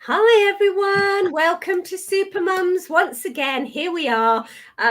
Hi everyone, welcome to Super Mums. Once again, here we are,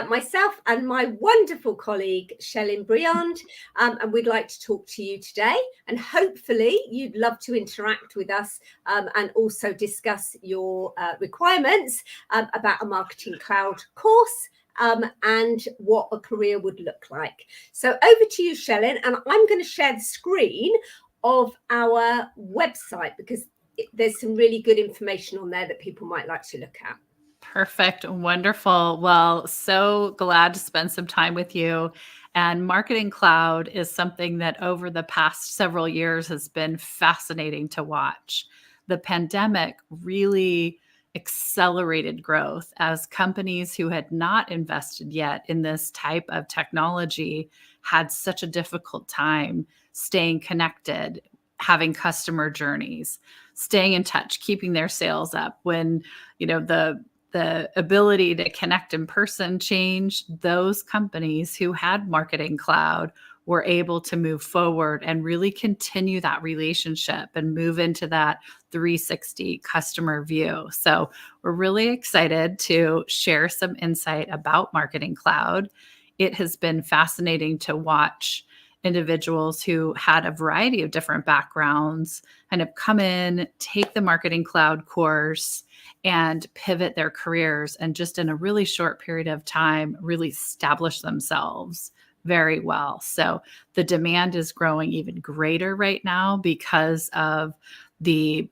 myself and my wonderful colleague Shellyn Briand, and we'd like to talk to you today. And hopefully, you'd love to interact with us and also discuss your requirements about a Marketing Cloud course. And what a career would look like. So over to you, Shellyn, and I'm going to share the screen of our website because there's some really good information on there that people might like to look at. Perfect. Wonderful. Well, so glad to spend some time with you. And Marketing Cloud is something that over the past several years has been fascinating to watch. The pandemic really accelerated growth as companies who had not invested yet in this type of technology had such a difficult time staying connected, having customer journeys, staying in touch, keeping their sales up when, the ability to connect in person changed. Those companies who had Marketing Cloud were able to move forward and really continue that relationship and move into that 360 customer view. So we're really excited to share some insight about Marketing Cloud. It has been fascinating to watch individuals who had a variety of different backgrounds kind of come in, take the Marketing Cloud course, and pivot their careers, and just in a really short period of time really establish themselves very well. So the demand is growing even greater right now because of the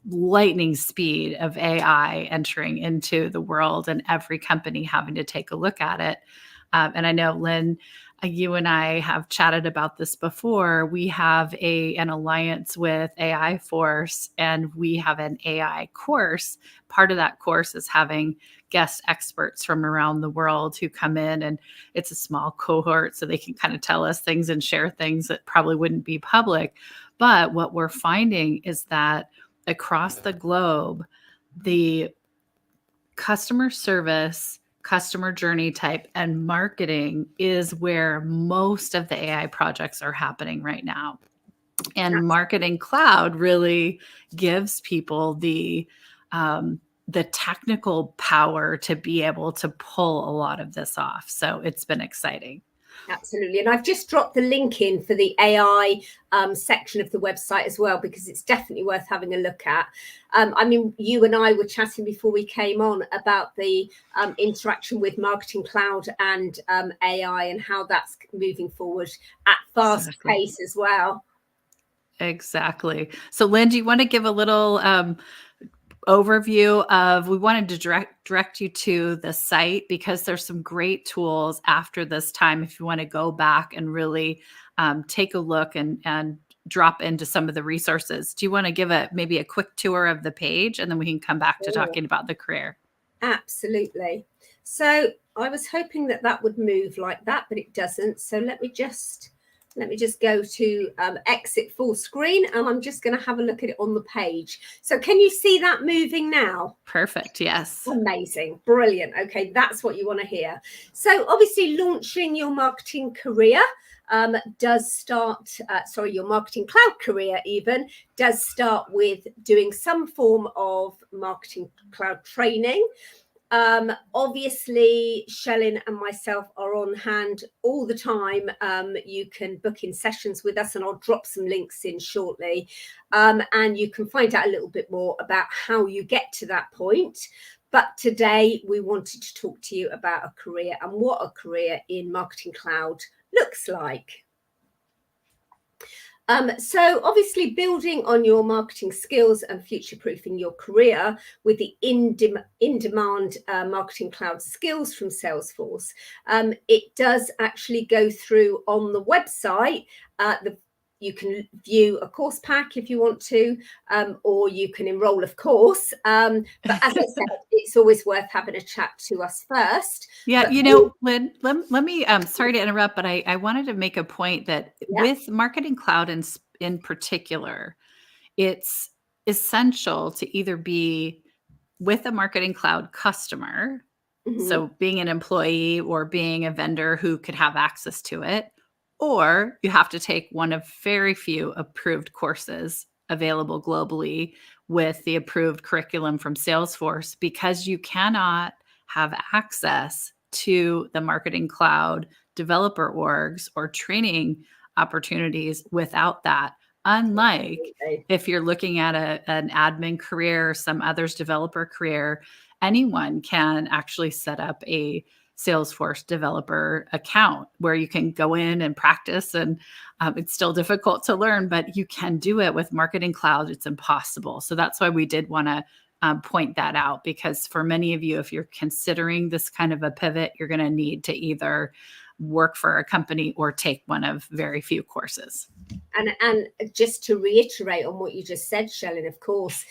lightning speed of AI entering into the world and every company having to take a look at it. And I know, Lynn, you and I have chatted about this before. We have an alliance with AI Force, and we have an AI course. Part of that course is having guest experts from around the world who come in, and it's a small cohort, so they can kind of tell us things and share things that probably wouldn't be public. But what we're finding is that across the globe, the customer service, customer journey type, and marketing is where most of the AI projects are happening right now. And Marketing Cloud really gives people the technical power to be able to pull a lot of this off. So it's been exciting. Absolutely. And I've just dropped the link in for the AI section of the website as well, because it's definitely worth having a look at. I mean, you and I were chatting before we came on about the interaction with Marketing Cloud and AI and how that's moving forward at fast pace as well. Exactly. So Lynn, do you want to give a little overview of, we wanted to direct you to the site because there's some great tools after this time if you want to go back and really take a look and drop into some of the resources. Do you want to give maybe a quick tour of the page, and then we can come back to talking about the career? Absolutely. So I was hoping that would move like that, but it doesn't. So let me just go to exit full screen, and I'm just going to have a look at it on the page. So can you see that moving now? Perfect. Yes. Amazing. Brilliant. Okay, that's what you want to hear. So obviously launching your marketing career does start, your Marketing Cloud career even does start with doing some form of Marketing Cloud training. Obviously, Shellyn and myself are on hand all the time. You can book in sessions with us, and I'll drop some links in shortly. And you can find out a little bit more about how you get to that point. But today we wanted to talk to you about a career and what a career in Marketing Cloud looks like. So obviously building on your marketing skills and future-proofing your career with the in-demand Marketing Cloud skills from Salesforce, it does actually go through on the website. You can view a course pack if you want to, or you can enroll, of course. But as I said, it's always worth having a chat to us first. Yeah, Lynn, let me, sorry to interrupt, but I wanted to make a point that with Marketing Cloud in particular, it's essential to either be with a Marketing Cloud customer, so being an employee or being a vendor who could have access to it, or you have to take one of very few approved courses available globally with the approved curriculum from Salesforce, because you cannot have access to the Marketing Cloud developer orgs or training opportunities without that. Unlike if you're looking at an admin career or some other's developer career, anyone can actually set up a Salesforce developer account where you can go in and practice. And it's still difficult to learn, but you can do it with Marketing Cloud. It's impossible. So that's why we did want to point that out, because for many of you, if you're considering this kind of a pivot, you're going to need to either work for a company or take one of very few courses. And just to reiterate on what you just said, Shellin, of course,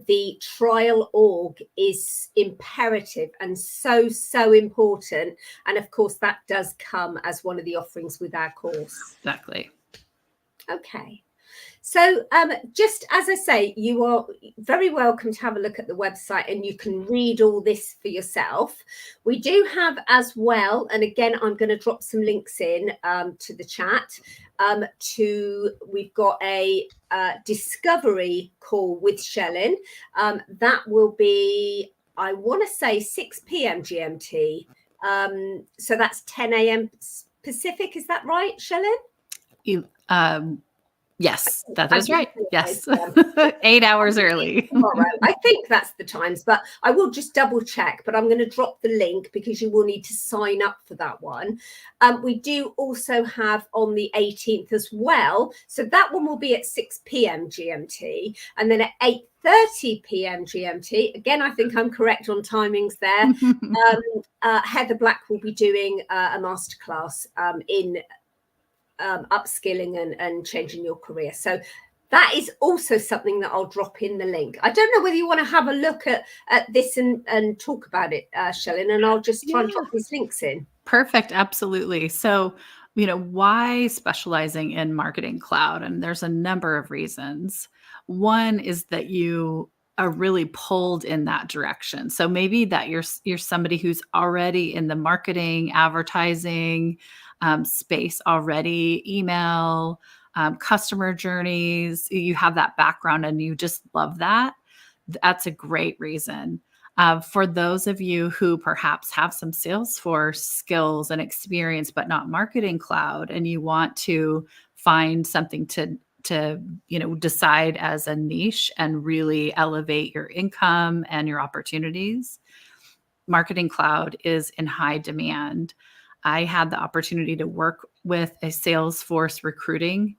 the trial org is imperative and so important. And of course, that does come as one of the offerings with our course. Exactly. Okay. So just as I say, you are very welcome to have a look at the website and you can read all this for yourself. We do have as well, and again, I'm going to drop some links in to the chat. We've got a discovery call with Shellin. That will be, I want to say 6 p.m. GMT. So that's 10 a.m. Pacific. Is that right, Shellin? Yes, that is right. Yes. 8 hours early. Tomorrow. I think that's the times, but I will just double check. But I'm going to drop the link because you will need to sign up for that one. We do also have on the 18th as well. So that one will be at 6 p.m. GMT. And then at 8:30 p.m. GMT, again, I think I'm correct on timings there. Heather Black will be doing a masterclass in upskilling and changing your career. So that is also something that I'll drop in the link. I don't know whether you want to have a look at this and talk about it, Shellin, and I'll just try and drop these links in. Perfect. Absolutely. So, why specializing in Marketing Cloud? And there's a number of reasons. One is that you are really pulled in that direction. So maybe that you're somebody who's already in the marketing, advertising, space already, email, customer journeys, you have that background and you just love that. That's a great reason. For those of you who perhaps have some Salesforce skills and experience, but not Marketing Cloud, and you want to find something to decide as a niche and really elevate your income and your opportunities, Marketing Cloud is in high demand. I had the opportunity to work with a Salesforce recruiting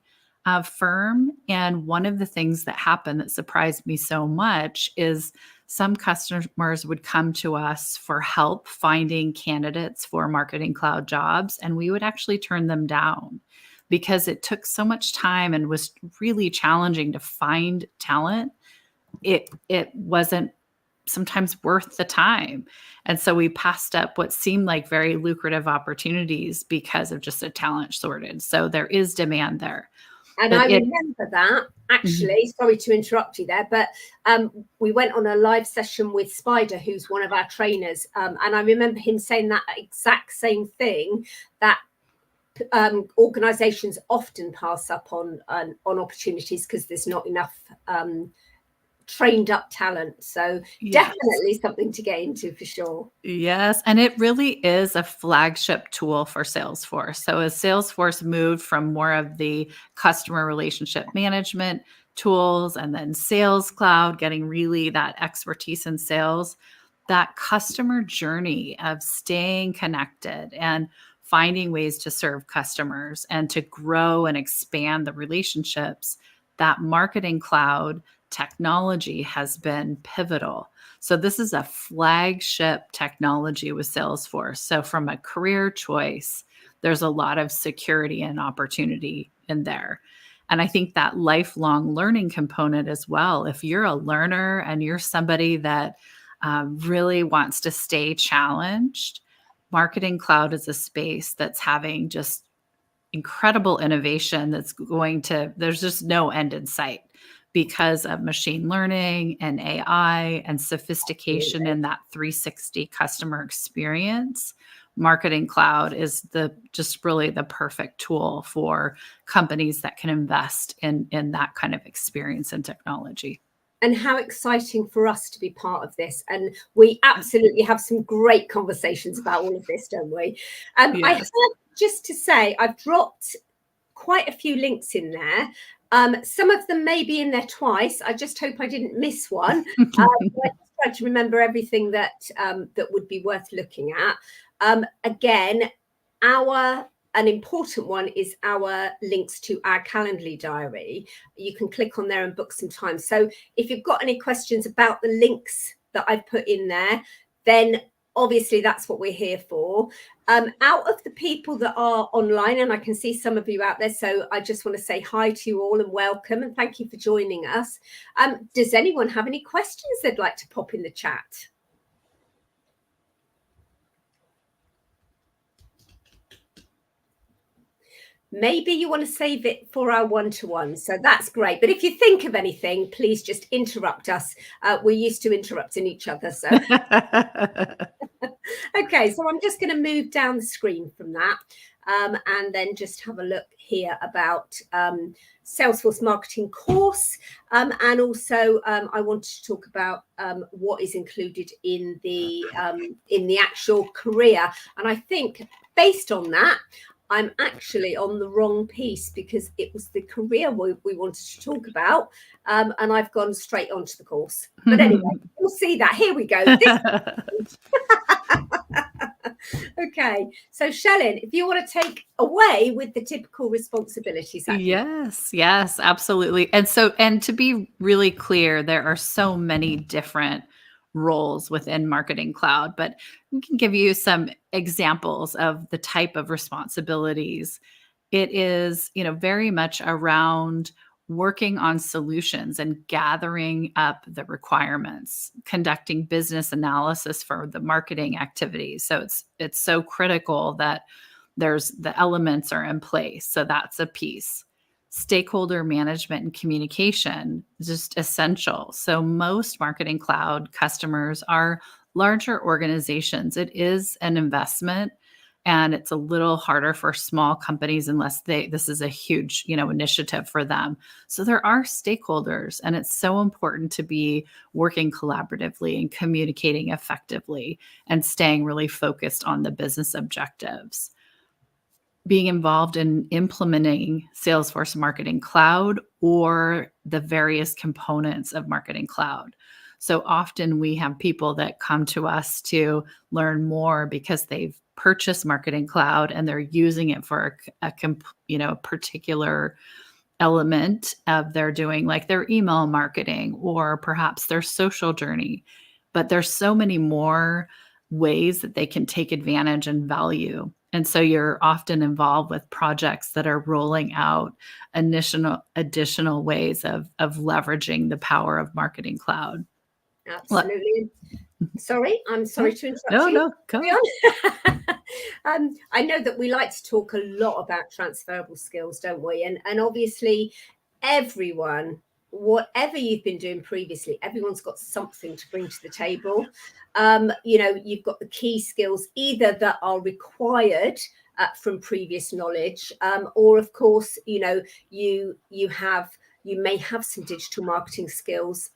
firm. And one of the things that happened that surprised me so much is some customers would come to us for help finding candidates for Marketing Cloud jobs, and we would actually turn them down because it took so much time and was really challenging to find talent. It wasn't sometimes worth the time. And so we passed up what seemed like very lucrative opportunities because of just a talent shortage. So there is demand there. And I remember that, actually, sorry to interrupt you there, but we went on a live session with Spider, who's one of our trainers. And I remember him saying that exact same thing, that organizations often pass up on opportunities because there's not enough trained up talent. So definitely something to get into for sure. Yes. And it really is a flagship tool for Salesforce. So as Salesforce moved from more of the customer relationship management tools and then Sales Cloud, getting really that expertise in sales, that customer journey of staying connected and finding ways to serve customers and to grow and expand the relationships, that Marketing Cloud technology has been pivotal. So this is a flagship technology with Salesforce. So from a career choice, there's a lot of security and opportunity in there. And I think that lifelong learning component as well. If you're a learner and you're somebody that really wants to stay challenged, Marketing Cloud is a space that's having just incredible innovation there's just no end in sight because of machine learning and AI and sophistication in that 360 customer experience. Marketing Cloud is just really the perfect tool for companies that can invest in that kind of experience and technology. And how exciting for us to be part of this. And we absolutely have some great conversations about all of this, don't we? Yes. I have just to say, I've dropped quite a few links in there. Some of them may be in there twice. I just hope I didn't miss one. I just tried to remember everything that would be worth looking at. Again, an important one is our links to our Calendly diary. You can click on there and book some time. So if you've got any questions about the links that I've put in there, then obviously that's what we're here for. Out of the people that are online, and I can see some of you out there, so I just want to say hi to you all and welcome, and thank you for joining us. Does anyone have any questions they'd like to pop in the chat? Maybe you want to save it for our one-to-one, so that's great. But if you think of anything, please just interrupt us. We're used to interrupting each other. So, okay, so I'm just going to move down the screen from that and then just have a look here about Salesforce Marketing Course. And also I wanted to talk about what is included in the actual career. And I think based on that, I'm actually on the wrong piece because it was the career we wanted to talk about. And I've gone straight onto the course. But anyway, we'll see that. Here we go. Okay. So, Shellin, if you want to take away with the typical responsibilities. Yes, absolutely. And to be really clear, there are so many different roles within Marketing Cloud, but we can give you some examples of the type of responsibilities. It is, very much around working on solutions and gathering up the requirements, conducting business analysis for the marketing activities. So it's so critical that the elements are in place. So that's a piece. Stakeholder management and communication is just essential. So most Marketing Cloud customers are larger organizations. It is an investment, and it's a little harder for small companies unless this is a huge, initiative for them. So there are stakeholders, and it's so important to be working collaboratively and communicating effectively and staying really focused on the business objectives. Being involved in implementing Salesforce Marketing Cloud or the various components of Marketing Cloud. So often we have people that come to us to learn more because they've purchased Marketing Cloud and they're using it for a particular element of their doing, like their email marketing or perhaps their social journey. But there's so many more ways that they can take advantage and value. And so you're often involved with projects that are rolling out additional ways of leveraging the power of Marketing Cloud. Absolutely. Sorry, I'm sorry to interrupt you. No, come on. I know that we like to talk a lot about transferable skills, don't we? And obviously everyone, whatever you've been doing previously, everyone's got something to bring to the table. You've got the key skills either that are required from previous knowledge, or of course, you may have some digital marketing skills,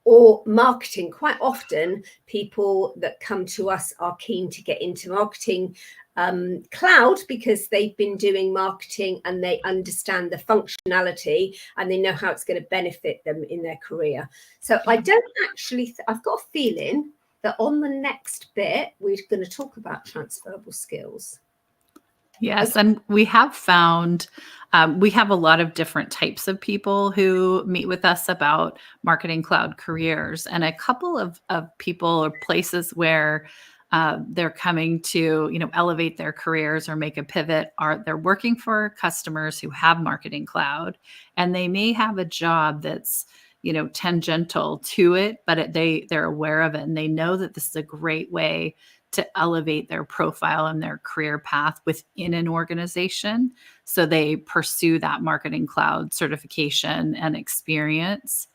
or marketing. Quite often, people that come to us are keen to get into Marketing Cloud because they've been doing marketing and they understand the functionality and they know how it's going to benefit them in their career. So I don't actually, I've got a feeling that on the next bit, we're going to talk about transferable skills. Yes, and we have found we have a lot of different types of people who meet with us about Marketing Cloud careers, and a couple of people or places where they're coming to elevate their careers or make a pivot they're working for customers who have Marketing Cloud, and they may have a job that's tangential to it, but they're aware of it and they know that this is a great way to elevate their profile and their career path within an organization. So they pursue that Marketing Cloud certification and experience.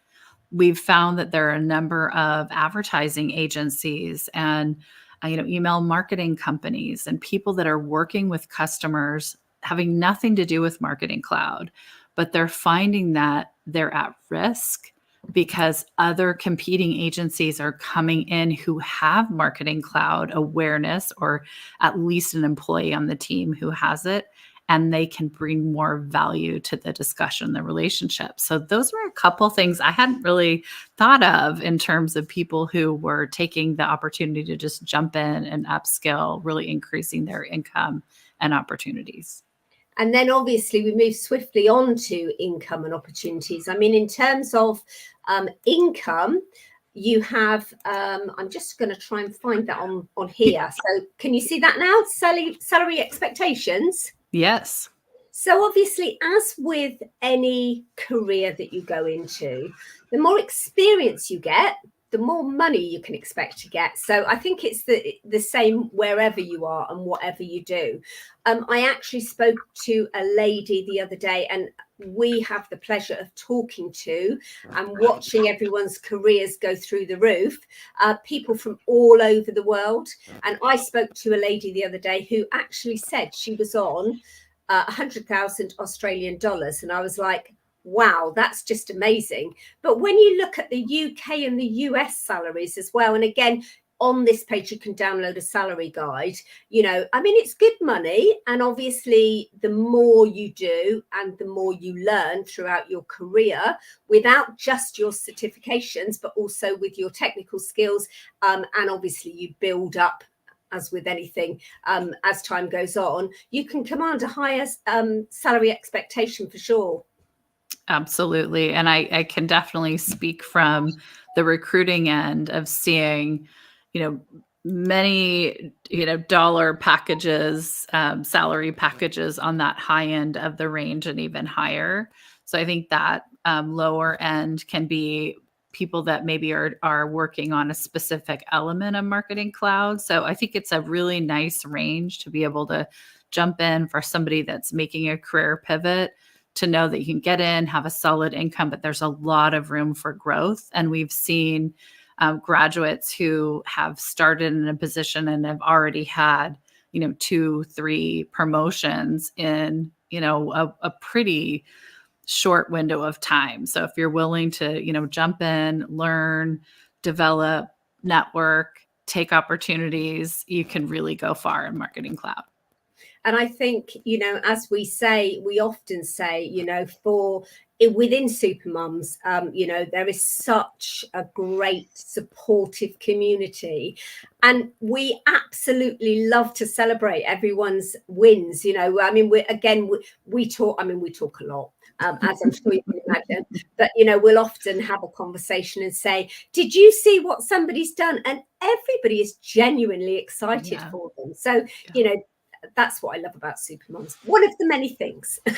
We've found that there are a number of advertising agencies and email marketing companies and people that are working with customers having nothing to do with Marketing Cloud, but they're finding that they're at risk because other competing agencies are coming in who have Marketing Cloud awareness, or at least an employee on the team who has it, and they can bring more value to the discussion, the relationship. So those were a couple things I hadn't really thought of in terms of people who were taking the opportunity to just jump in and upskill, really increasing their income and opportunities. And then obviously we move swiftly on to income and opportunities. I mean, in terms of income, you have, I'm just going to try and find that on here. So can you see that now? Salary expectations? Yes. So obviously, as with any career that you go into, the more experience you get, the more money you can expect to get. So I think it's the same wherever you are and whatever you do. I actually spoke to a lady the other day, and we have the pleasure of talking to and watching everyone's careers go through the roof, people from all over the world. And I spoke to a lady the other day who actually said she was on 100,000 Australian dollars. And I was like, wow, that's just amazing. But when you look at the UK and the US salaries as well, and again, on this page, you can download a salary guide. I mean, it's good money. And obviously, the more you do and the more you learn throughout your career, without just your certifications, but also with your technical skills. And obviously, you build up, as with anything, as time goes on, you can command a higher salary expectation for sure. Absolutely. And I can definitely speak from the recruiting end of seeing, many, dollar packages, salary packages on that high end of the range and even higher. So I think that lower end can be people that maybe are working on a specific element of Marketing Cloud. So I think it's a really nice range to be able to jump in for somebody that's making a career pivot, to know that you can get in, have a solid income, but there's a lot of room for growth. And we've seen graduates who have started in a position and have already had, 2-3 promotions in, a pretty short window of time. So if you're willing to, jump in, learn, develop, network, take opportunities, you can really go far in Marketing Cloud. And I think, as we often say, within Supermums, there is such a great supportive community, and we absolutely love to celebrate everyone's wins. I mean, we talk a lot. As I'm sure you can imagine, but we'll often have a conversation and say, "Did you see what somebody's done?" And everybody is genuinely excited for them. So that's what I love about Supermums. One of the many things. So,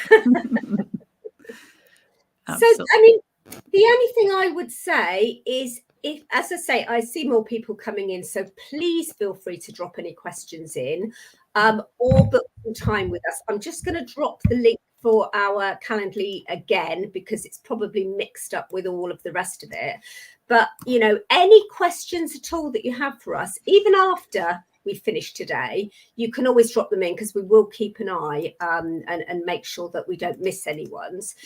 I mean, the only thing I would say is, if, as I say, I see more people coming in, so please feel free to drop any questions in, or book some time with us. I'm just going to drop the link for our Calendly again, because it's probably mixed up with all of the rest of it. But, any questions at all that you have for us, even after we finish today, you can always drop them in, because we will keep an eye and make sure that we don't miss anyone's.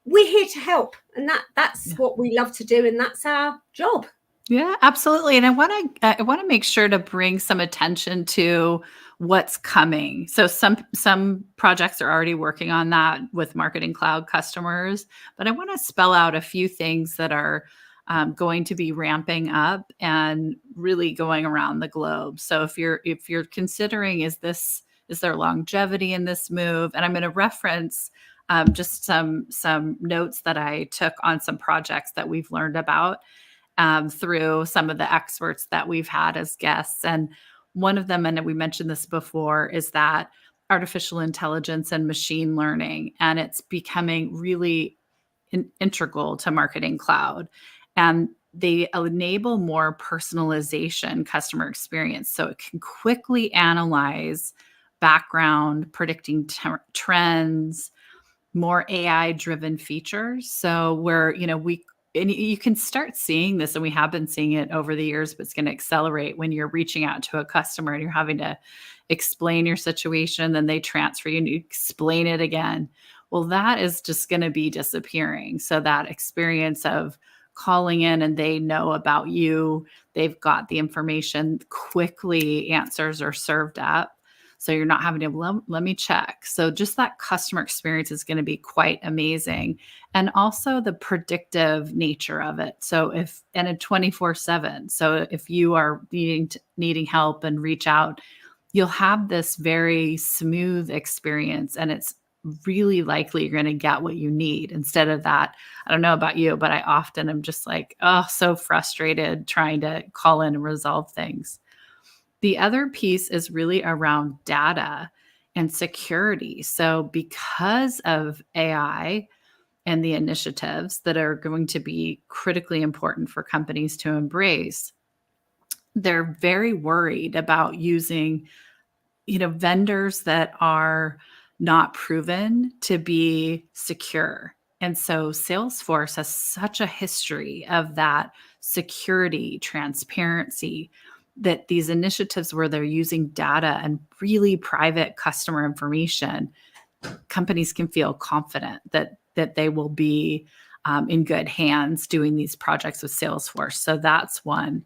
We're here to help, and that's what we love to do, and that's our job. Yeah, absolutely. And I want to make sure to bring some attention to what's coming. So some projects are already working on that with Marketing Cloud customers, but I want to spell out a few things that are going to be ramping up and really going around the globe. So if you're considering, is there longevity in this move? And I'm going to reference just some notes that I took on some projects that we've learned about through some of the experts that we've had as guests. And one of them, and we mentioned this before, is that artificial intelligence and machine learning, and it's becoming really integral to Marketing Cloud. And they enable more personalization customer experience. So it can quickly analyze background, predicting trends, more AI driven features. So where, and you can start seeing this, and we have been seeing it over the years, but it's going to accelerate when you're reaching out to a customer and you're having to explain your situation, then they transfer you and you explain it again. Well, that is just going to be disappearing. So that experience of calling in and they know about you, they've got the information, quickly answers are served up. So you're not having to, let me check. So just that customer experience is going to be quite amazing. And also the predictive nature of it. So and a 24/7. So if you are needing help and reach out, you'll have this very smooth experience, and it's really likely you're going to get what you need instead of that. I don't know about you, but I often am just like, oh, so frustrated trying to call in and resolve things. The other piece is really around data and security. So because of AI and the initiatives that are going to be critically important for companies to embrace, they're very worried about using, vendors that are not proven to be secure. And so Salesforce has such a history of that security, transparency, that these initiatives where they're using data and really private customer information, companies can feel confident that they will be in good hands doing these projects with Salesforce. So that's one.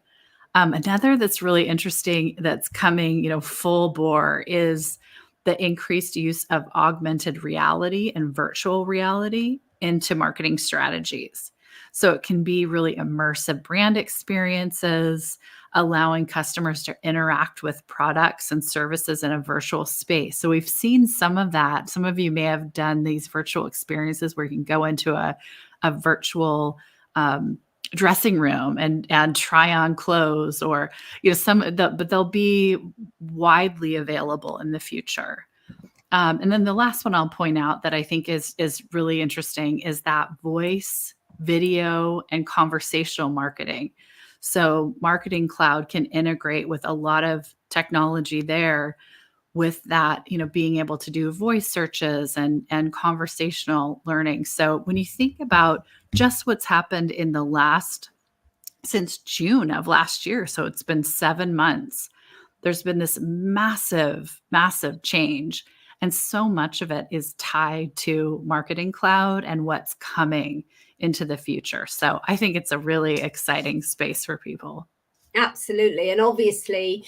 Another that's really interesting that's coming, full bore is the increased use of augmented reality and virtual reality into marketing strategies. So it can be really immersive brand experiences, allowing customers to interact with products and services in a virtual space. So we've seen some of that. Some of you may have done these virtual experiences where you can go into a virtual dressing room and try on clothes, or but they'll be widely available in the future. And then the last one I'll point out that I think is really interesting is that voice, video, and conversational marketing. So Marketing Cloud can integrate with a lot of technology there, with that, being able to do voice searches and conversational learning. So when you think about just what's happened since June of last year, so it's been 7 months, there's been this massive, massive change. And so much of it is tied to Marketing Cloud and what's coming into the future. So I think it's a really exciting space for people. Absolutely. And obviously,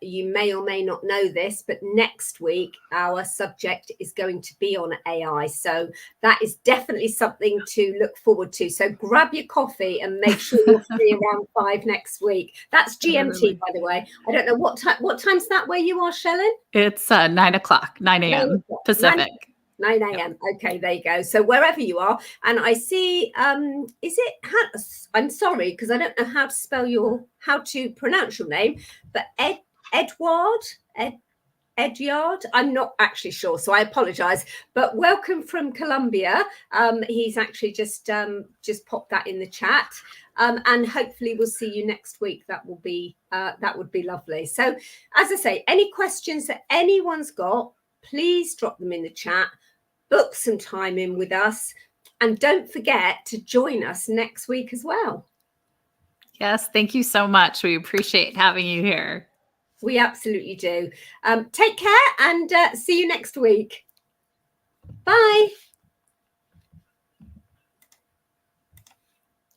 you may or may not know this, but next week our subject is going to be on AI. So that is definitely something to look forward to. So grab your coffee and make sure you're free around 5 next week. That's GMT, by the way. I don't know what time's that where you are, Shellen? It's 9 o'clock, 9 a.m. Pacific. 9 a.m. Okay, there you go. So wherever you are, and I see, I'm sorry, because I don't know how to pronounce your name, but Edyard. I'm not actually sure, so I apologize. But welcome from Colombia. He's actually just popped that in the chat. And hopefully we'll see you next week. That would be lovely. So as I say, any questions that anyone's got, please drop them in the chat. Book some time in with us, and don't forget to join us next week as well. Yes, thank you so much. We appreciate having you here. We absolutely do. Take care and see you next week. Bye.